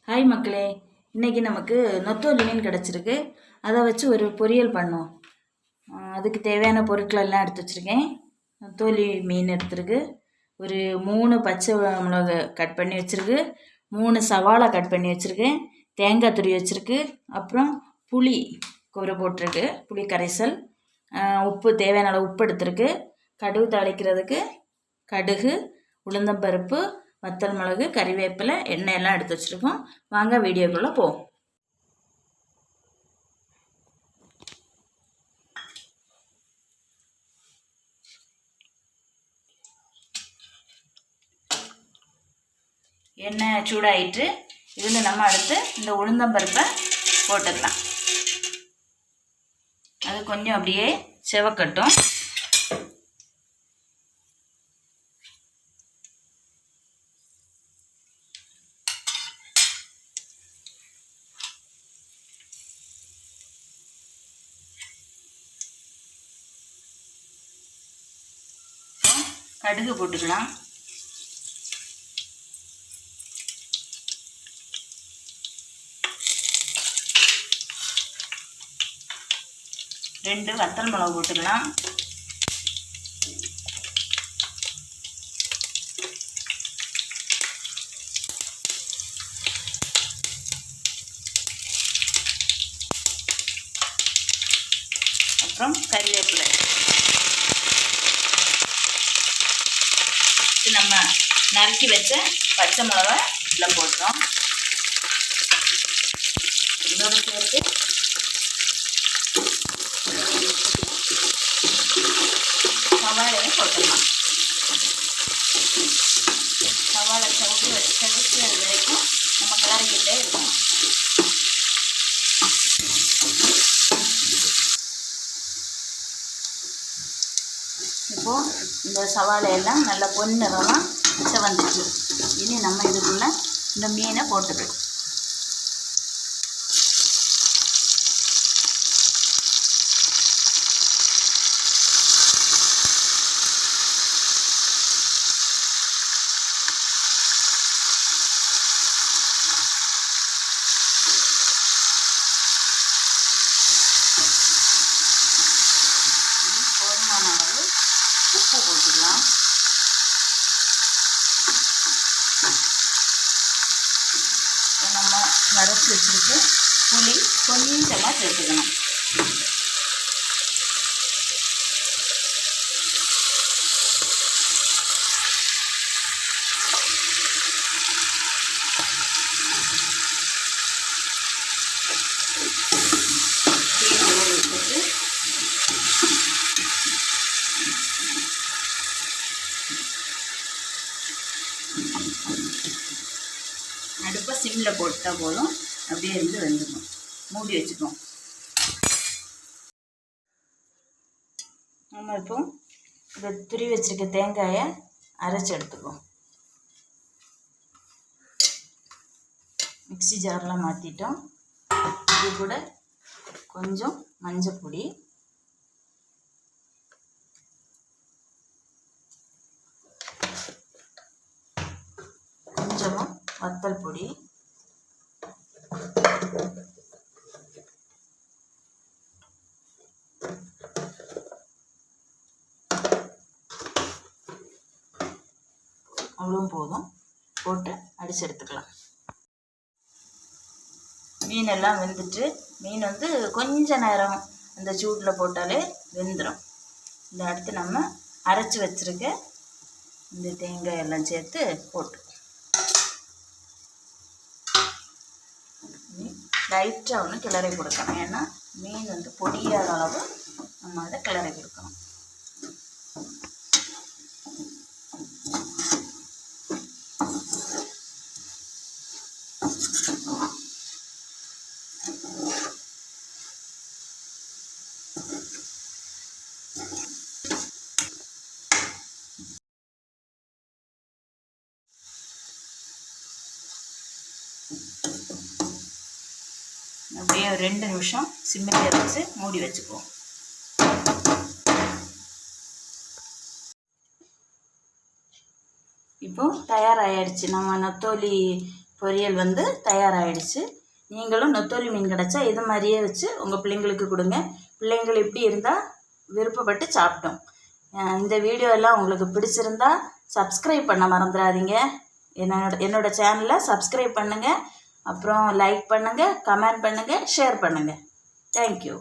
Hi மக்களே, இன்றைக்கி நமக்கு நொத்தோலி மீன் கிடச்சிருக்கு. அதை வச்சு ஒரு பொரியல் பண்ணோம். அதுக்கு தேவையான பொருட்களெல்லாம் எடுத்து வச்சுருக்கேன். நொத்தோலி மீன் எடுத்துருக்கு, ஒரு 3 பச்சை மிளகு கட் பண்ணி வச்சுருக்கு, 3 சவாளை கட் பண்ணி வச்சுருக்கேன், தேங்காய் துருவி வச்சுருக்கு, அப்புறம் புளி கூரை போட்டிருக்கு, புளி கரைசல், உப்பு தேவையான அளவு உப்பு எடுத்துருக்கு, கடுகு தாளிக்கிறதுக்கு கடுகு, உளுந்தம்பருப்பு, வத்தல் மிளகு, கறிவேப்பிலை, எண்ணெய் எல்லாம் எடுத்து வச்சுருக்கோம். வாங்க வீடியோக்குள்ளே போவோம். எண்ணெய் சூடாயிட்டு இதில் நம்ம அடுத்து இந்த உளுந்தம்பருப்பை போட்டுக்கலாம். அது கொஞ்சம் அப்படியே செவக்கட்டும். கடுகு போட்டுக்கலாம். ரெண்டு வத்தல் மிளகு போட்டுக்கலாம். அப்புறம் கறிவேப்பிலை. நம்ம நறுக்கி வச்ச பச்சை மிளகா இதில் போட்டோம். இதோடு சேர்த்து சவாழையும் போட்டுடலாம். சவாழை செவச்சு வரைக்கும் நம்ம கிளறிக்கிட்டே இருக்கோம். இப்போது இந்த சவாழையெல்லாம் நல்லா பொன்னிறமாக செவந்துச்சு. இனி நம்ம இதுக்குள்ளே இந்த மீனை போட்டுக்கலாம். உப்பு போட்டுக்கலாம். நம்ம வறுத்து வச்சுருக்கு புளி கொஞ்சமாக சேர்த்துக்கணும். அடுப்பை சிம்மில் போட்டால் போதும், அப்படியே இருந்து வெந்துடும். மூடி வச்சுப்போம். நம்ம இப்போ இந்த துருவி வச்சுருக்க தேங்காயை அரைச்சி எடுத்துக்குவோம். மிக்ஸி ஜார்லாம் மாற்றிட்டோம். இது கூட கொஞ்சம் மஞ்சள் பொடி, கொஞ்சமாக வத்தல் பொடி, அவ்வளவும் போதும். போட்டு அடித்து எடுத்துக்கலாம். மீனெல்லாம் வெந்துட்டு, மீன் வந்து கொஞ்ச நேரம் அந்த சூட்டில் போட்டாலே வெந்துடும். இந்த அடுத்து நம்ம அரைச்சி வச்சுருக்க இந்த தேங்காய் எல்லாம் சேர்த்து போட்டு லைட்டாக ஒன்று கிளறி கொடுக்கணும். ஏன்னா மீன் வந்து பொடியாத அளவு நம்ம அதை கிளறி கொடுக்கணும். அப்படியே 2 நிமிஷம் சிம்மில் வச்சு மூடி வச்சுக்குவோம். இப்போ தயாராகிடுச்சு. நம்ம நத்தோலி பொரியல் வந்து தயாராகிடுச்சு. நீங்களும் நெத்தோலி மீன் கிடச்சா இது மாதிரியே வச்சு உங்கள் பிள்ளைங்களுக்கு கொடுங்க. பிள்ளைங்கள் இப்படி இருந்தால் விருப்பப்பட்டு சாப்பிட்டோம். இந்த வீடியோ எல்லாம் உங்களுக்கு பிடிச்சிருந்தா சப்ஸ்கிரைப் பண்ண மறந்துடாதீங்க. என்னோட சேனலை சப்ஸ்கிரைப் பண்ணுங்கள். அப்புறம் லைக் பண்ணுங்கள், கமெண்ட் பண்ணுங்கள், ஷேர் பண்ணுங்கள். தேங்க்யூ.